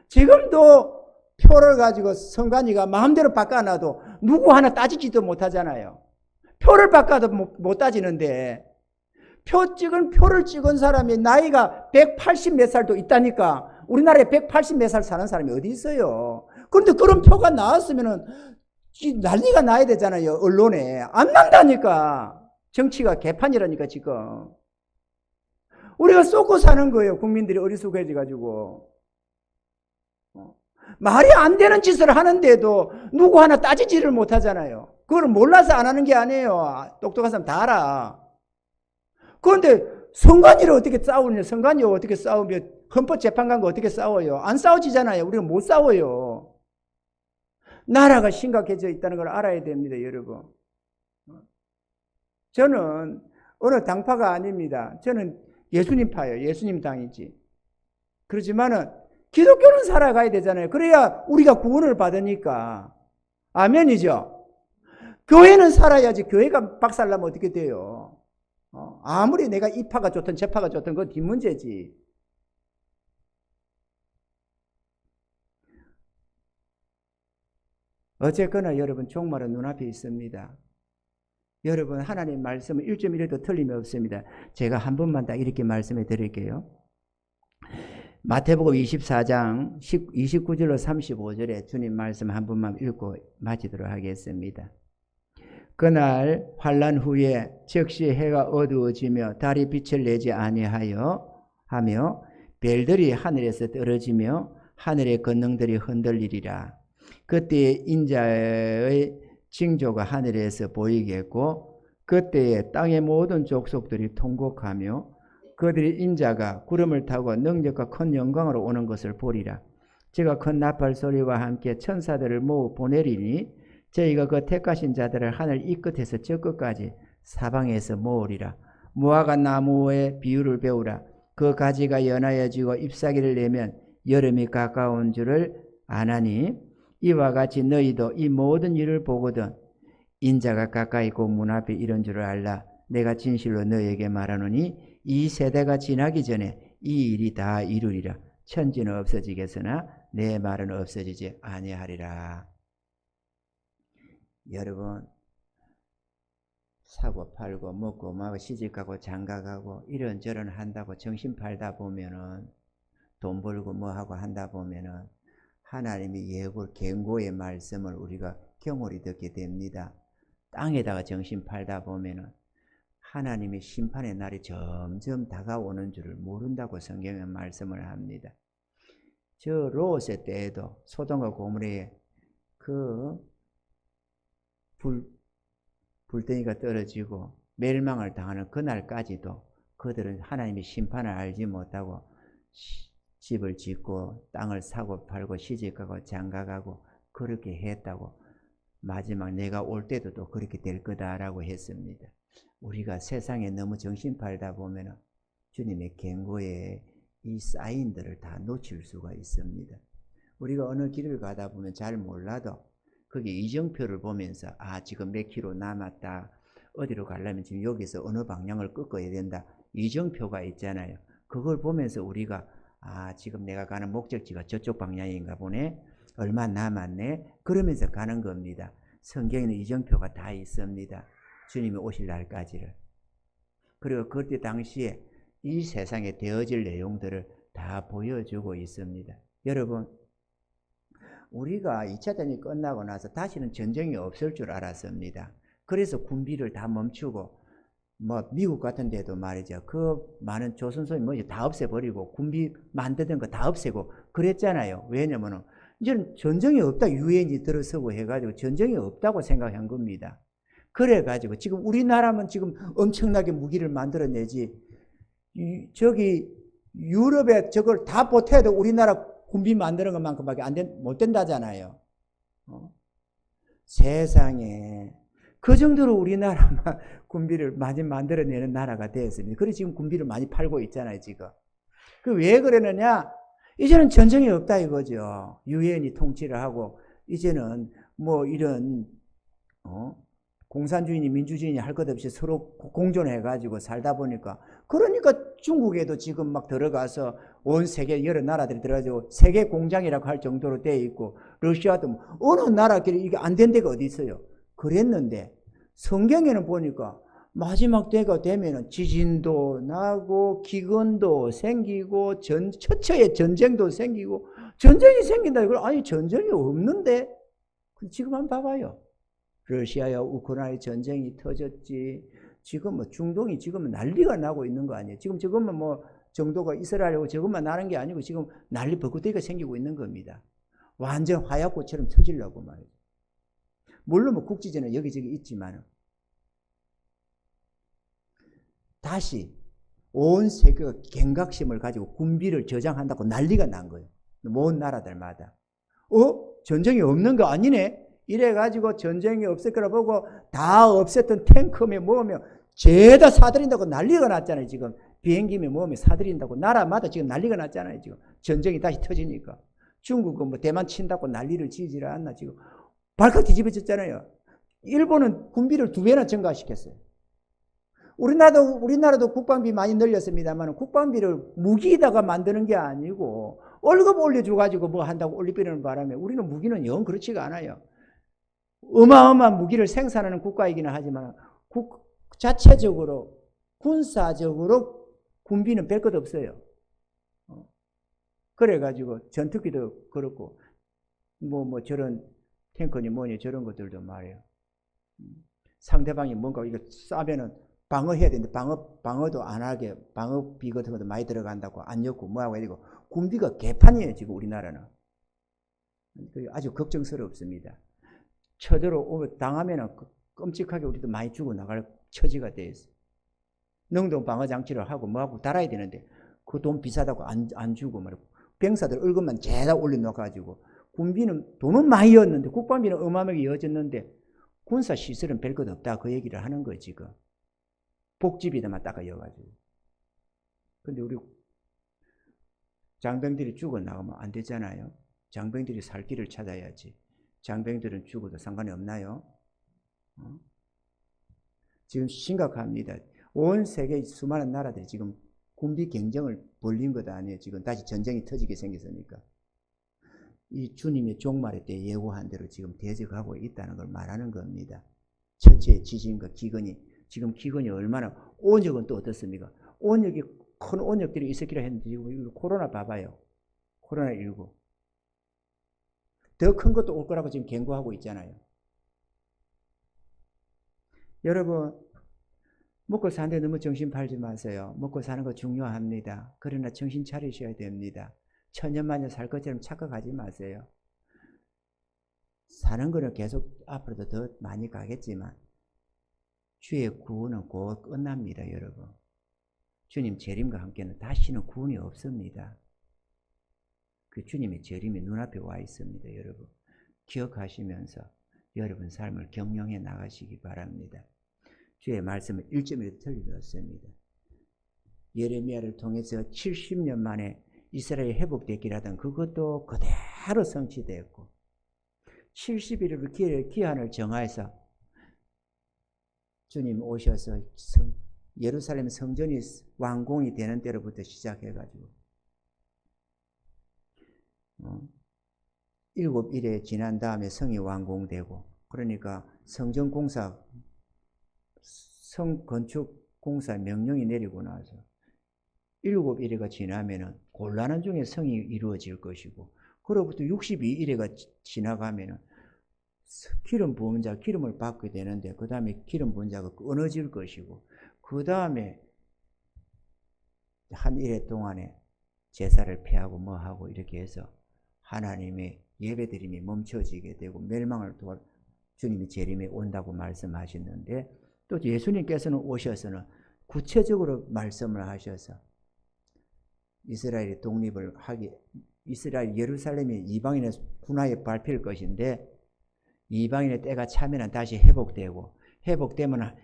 Speaker 1: 지금도 표를 가지고 선관위가 마음대로 바꿔놔도 누구 하나 따지지도 못하잖아요. 표를 바꿔도 못 따지는데 표를 찍은 사람이 나이가 180 몇 살도 있다니까. 우리나라에 180 몇 살 사는 사람이 어디 있어요. 그런데 그런 표가 나왔으면은 난리가 나야 되잖아요. 언론에. 안 난다니까. 정치가 개판이라니까 지금. 우리가 쏟고 사는 거예요. 국민들이 어리숙해져가지고. 말이 안 되는 짓을 하는데도 누구 하나 따지지를 못하잖아요. 그걸 몰라서 안 하는 게 아니에요. 똑똑한 사람 다 알아. 그런데 선관위를 어떻게 싸우냐? 선관위가 어떻게 싸우며 헌법재판관과 어떻게 싸워요? 안 싸워지잖아요. 우리가 못 싸워요. 나라가 심각해져 있다는 걸 알아야 됩니다, 여러분. 저는 어느 당파가 아닙니다. 저는 예수님파예요. 예수님 당이지. 그렇지만은 기독교는 살아가야 되잖아요. 그래야 우리가 구원을 받으니까. 아멘이죠. 교회는 살아야지. 교회가 박살나면 어떻게 돼요? 아무리 내가 이 파가 좋든 저 파가 좋든 그건 뒷문제지. 어쨌거나 여러분 종말은 눈앞에 있습니다. 여러분 하나님 말씀은 1.1에도 틀림이 없습니다. 제가 한 번만 딱 이렇게 말씀해 드릴게요. 마태복음 24장 29절로 35절에 주님 말씀 한 번만 읽고 마치도록 하겠습니다. 그날 환난 후에 즉시 해가 어두워지며 달이 빛을 내지 아니하여 하며 별들이 하늘에서 떨어지며 하늘의 권능들이 흔들리리라. 그때에 인자의 징조가 하늘에서 보이겠고 그때에 땅의 모든 족속들이 통곡하며 그들이 인자가 구름을 타고 능력과 큰 영광으로 오는 것을 보리라. 제가 큰 나팔 소리와 함께 천사들을 모아 보내리니 저희가 그 택하신 자들을 하늘 이 끝에서 저 끝까지 사방에서 모으리라. 무화과 나무의 비유를 배우라. 그 가지가 연하여지고 잎사귀를 내면 여름이 가까운 줄을 아나니 이와 같이 너희도 이 모든 일을 보거든 인자가 가까이 있고 문 앞에 이런 줄을 알라. 내가 진실로 너희에게 말하노니 이 세대가 지나기 전에 이 일이 다 이루리라. 천지는 없어지겠으나 내 말은 없어지지 아니하리라. 여러분 사고 팔고 먹고 마고 시집가고 장가가고 이런저런 한다고 정신 팔다 보면은 돈 벌고 뭐하고 한다 보면은 하나님이 예고 경고의 말씀을 우리가 경홀히 듣게 됩니다. 땅에다가 정신 팔다 보면은 하나님의 심판의 날이 점점 다가오는 줄을 모른다고 성경은 말씀을 합니다. 저 롯의 때에도 소돔과 고모라에 그 불덩이가 떨어지고 멸망을 당하는 그날까지도 그들은 하나님의 심판을 알지 못하고 집을 짓고 땅을 사고 팔고 시집가고 장가가고 그렇게 했다고 마지막 내가 올 때도 또 그렇게 될 거다라고 했습니다. 우리가 세상에 너무 정신 팔다 보면 주님의 경고에 이 사인들을 다 놓칠 수가 있습니다. 우리가 어느 길을 가다 보면 잘 몰라도 거기 이정표를 보면서 지금 몇 킬로 남았다. 어디로 가려면 지금 여기서 어느 방향을 꺾어야 된다. 이정표가 있잖아요. 그걸 보면서 우리가 지금 내가 가는 목적지가 저쪽 방향인가 보네. 얼마 남았네. 그러면서 가는 겁니다. 성경에는 이정표가 다 있습니다. 주님이 오실 날까지를. 그리고 그때 당시에 이 세상에 되어질 내용들을 다 보여주고 있습니다. 여러분 우리가 2차 대전이 끝나고 나서 다시는 전쟁이 없을 줄 알았습니다. 그래서 군비를 다 멈추고 미국 같은 데도 말이죠. 그 많은 조선소위 다 없애버리고 군비 만드는 거 다 없애고 그랬잖아요. 왜냐면은 이제는 전쟁이 없다. 유엔이 들어서고 해가지고 전쟁이 없다고 생각한 겁니다. 그래가지고 지금 우리나라만 지금 엄청나게 무기를 만들어내지 저기 유럽에 저걸 다 보태도 우리나라 군비 만드는 것만큼밖에 못 된다잖아요. 세상에 그 정도로 우리나라만 군비를 많이 만들어내는 나라가 되었습니다. 그래서 지금 군비를 많이 팔고 있잖아요, 지금. 그 왜 그러느냐? 이제는 전쟁이 없다 이거죠. 유엔이 통치를 하고 이제는 이런 공산주의니 민주주의니 할 것 없이 서로 공존해가지고 살다 보니까 그러니까 중국에도 지금 막 들어가서 온 세계 여러 나라들이 들어가지고 세계 공장이라고 할 정도로 돼 있고 러시아도 어느 나라끼리 이게 안 된 데가 어디 있어요. 그랬는데 성경에는 보니까 마지막 때가 되면은 지진도 나고 기근도 생기고 처처에 전쟁도 생기고 전쟁이 생긴다 이걸 전쟁이 없는데 지금 한번 봐봐요. 러시아와 우크라이나 전쟁이 터졌지. 지금 뭐 중동이 지금 난리가 나고 있는 거 아니에요. 지금 저것만 뭐 정도가 이스라엘하고 저것만 나는 게 아니고 지금 난리 벚꽃대기가 생기고 있는 겁니다. 완전 화약고처럼 터지려고 말이에요. 물론 뭐 국지전은 여기저기 있지만 다시 온 세계가 경각심을 가지고 군비를 저장한다고 난리가 난 거예요. 모든 나라들마다. 전쟁이 없는 거 아니네? 이래가지고 전쟁이 없을 거라 보고 다 없앴던 탱크며 뭐며 죄다 사들인다고 난리가 났잖아요. 지금 비행기며 뭐며 사들인다고 나라마다 지금 난리가 났잖아요. 지금 전쟁이 다시 터지니까. 중국은 뭐 대만 친다고 난리를 지지를 않나 지금 발칵 뒤집어졌잖아요. 일본은 군비를 2배나 증가시켰어요. 우리나라도 국방비 많이 늘렸습니다만 국방비를 무기에다가 만드는 게 아니고 월급 올려줘가지고 뭐 한다고 올리는 바람에 우리는 무기는 영 그렇지가 않아요. 어마어마한 무기를 생산하는 국가이기는 하지만 자체적으로 군사적으로 군비는 별 것 없어요. 그래가지고 전투기도 그렇고 뭐 저런 탱커니 뭐니 저런 것들도 말이에요. 상대방이 뭔가 이거 쏴면은 방어해야 되는데 방어도 안 하게 방어비 같은 것도 많이 들어간다고 안 엮고 뭐하고 해가지고 군비가 개판이에요. 지금 우리나라는. 아주 걱정스럽습니다. 쳐들어오면 당하면은 끔찍하게 우리도 많이 죽어 나갈 처지가 돼 있어요. 능동 방어 장치를 하고 뭐하고 달아야 되는데 그 돈 비싸다고 안 주고 말이고 병사들 월급만 죄다 올려놓아가지고 군비는 돈은 많이 이었는데 국방비는 어마어마하게 이어졌는데 군사 시설은 별 것 없다 그 얘기를 하는 거예요 지금. 복지비에만 닦아 이어가지고. 근데 우리 장병들이 죽어나가면 안 되잖아요. 장병들이 살 길을 찾아야지. 장병들은 죽어도 상관이 없나요? 지금 심각합니다. 온 세계 수많은 나라들이 지금 군비 경쟁을 벌린 것 아니에요. 지금 다시 전쟁이 터지게 생겼으니까. 이 주님의 종말의 때 예고한 대로 지금 대적하고 있다는 걸 말하는 겁니다. 첫째 지진과 기근이 지금 기근이 얼마나 온역은 또 어떻습니까? 온역이 큰 온역들이 있었기라 했는데 지금 코로나 봐봐요. 코로나19 더 큰 것도 올 거라고 지금 경고하고 있잖아요. 여러분 먹고 사는데 너무 정신 팔지 마세요. 먹고 사는 거 중요합니다. 그러나 정신 차리셔야 됩니다. 천년만년 살 것처럼 착각하지 마세요. 사는 거는 계속 앞으로도 더 많이 가겠지만 주의 구원은 곧 끝납니다. 여러분. 주님 재림과 함께는 다시는 구원이 없습니다. 그 주님의 재림이 눈앞에 와 있습니다. 여러분. 기억하시면서 여러분 삶을 경영해 나가시기 바랍니다. 주의 말씀은 1점이라도 틀림없습니다. 예레미야를 통해서 70년 만에 이스라엘이 회복되기를 하던 그것도 그대로 성취되었고 70일을 기한을 정하여서 주님 오셔서 예루살렘 성전이 완공이 되는 때로부터 시작해가지고 7일에 지난 다음에 성이 완공되고 그러니까 성전 공사 성 건축 공사 명령이 내리고 나서 7일가 지나면은 곤란한 중에 성이 이루어질 것이고 그로부터 62일가 지나가면은 기름 부은 자 기름을 받게 되는데 그 다음에 기름 부은 자가 끊어질 것이고 그 다음에 한 일해 동안에 제사를 폐하고 뭐하고 이렇게 해서 하나님의 예배드림이 멈춰지게 되고 멸망을 도와 주님이 재림에 온다고 말씀하셨는데 또 예수님께서는 오셔서는 구체적으로 말씀을 하셔서 이스라엘이 독립을 하기 이스라엘 예루살렘이 이방인의 군하에 밟힐 것인데 이방인의 때가 차면 다시 회복되고 회복되면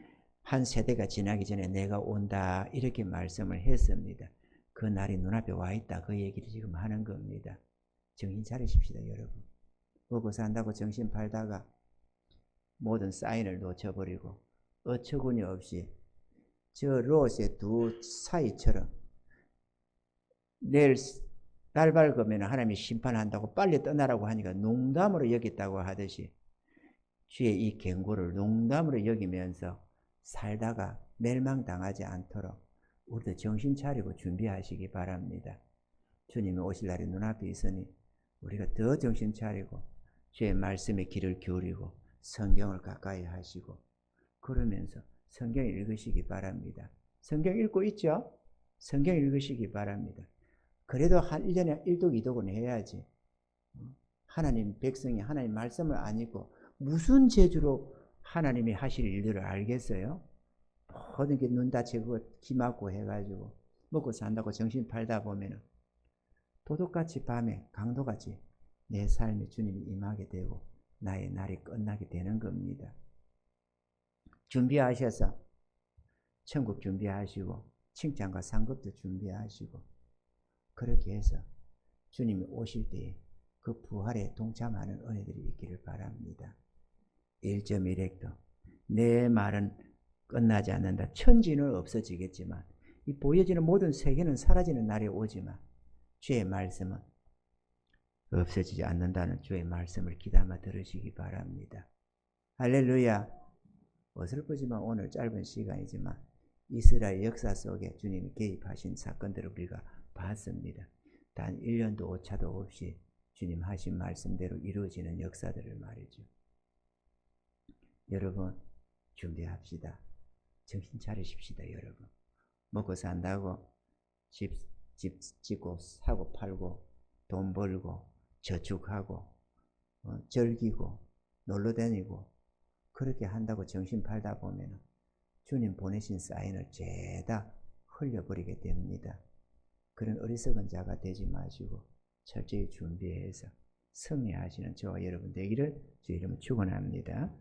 Speaker 1: 한 세대가 지나기 전에 내가 온다 이렇게 말씀을 했습니다. 그 날이 눈앞에 와 있다 그 얘기를 지금 하는 겁니다. 정신 차리십시다 여러분. 먹고 산다고 정신 팔다가 모든 사인을 놓쳐버리고 어처구니 없이 저 롯의 두 사이처럼 내일 날 밝으면 하나님이 심판한다고 빨리 떠나라고 하니까 농담으로 여겼다고 하듯이 주의 이 경고를 농담으로 여기면서 살다가 멸망당하지 않도록 우리도 정신 차리고 준비하시기 바랍니다. 주님이 오실 날이 눈앞에 있으니 우리가 더 정신 차리고 주의 말씀에 귀를 기울이고 성경을 가까이 하시고 그러면서 성경 읽으시기 바랍니다. 성경 읽고 있죠? 성경 읽으시기 바랍니다. 그래도 한 1년에 1독 2독은 해야지. 하나님 백성이 하나님 말씀을 안 읽고 무슨 재주로 하나님이 하실 일들을 알겠어요? 모든 게 눈 다치고 기 막고 해가지고 먹고 산다고 정신 팔다 보면은 도둑같이 밤에 강도같이 내 삶에 주님이 임하게 되고 나의 날이 끝나게 되는 겁니다. 준비하셔서 천국 준비하시고 칭찬과 상급도 준비하시고 그렇게 해서 주님이 오실 때에 그 부활에 동참하는 은혜들이 있기를 바랍니다. 1.1획도 내 말은 끝나지 않는다. 천지는 없어지겠지만 이 보여지는 모든 세계는 사라지는 날이 오지만 주의 말씀은 없어지지 않는다는 주의 말씀을 귀담아 들으시기 바랍니다. 할렐루야. 어설프지만 오늘 짧은 시간이지만 이스라엘 역사 속에 주님이 개입하신 사건들을 우리가 봤습니다. 단 1년도 오차도 없이 주님 하신 말씀대로 이루어지는 역사들을 말이죠. 여러분 준비합시다. 정신 차리십시다. 여러분 먹고 산다고 집 짓고 사고 팔고 돈 벌고 저축하고 즐기고 놀러다니고 그렇게 한다고 정신 팔다 보면 주님 보내신 사인을 죄다 흘려버리게 됩니다. 그런 어리석은 자가 되지 마시고 철저히 준비해서 승리하시는 저와 여러분 되기를 주 이름으로 축원합니다.